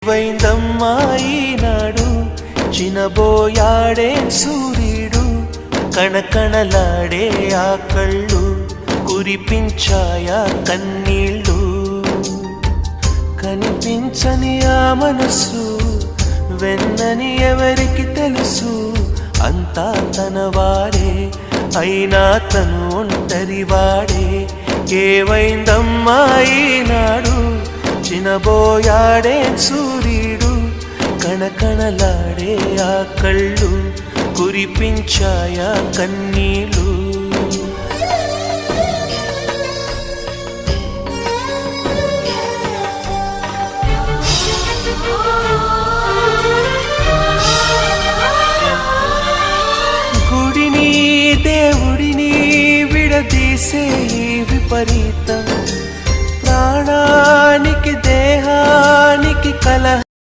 ఏవైందమ్మా ఈనాడు చినబోయాడే సూర్యుడు కణకణలాడే ఆ కళ్ళు కురిపించాయా కన్నీళ్ళు కనిపించని ఆ మనసు వెన్నని ఎవరికి తెలుసు అంతా తన వాడే అయినా తను ఒంటరి వాడే ఏవైందమ్మా ఈనాడు చినబోయాడే సూర్యుడు కణకణలాడే ఆ కళ్ళు కురిపించాయా కన్నీళ్ళు గుడిని దేవుడిని విడదీసే విపరీతం ప్రాణానికి దేహానికి కలహ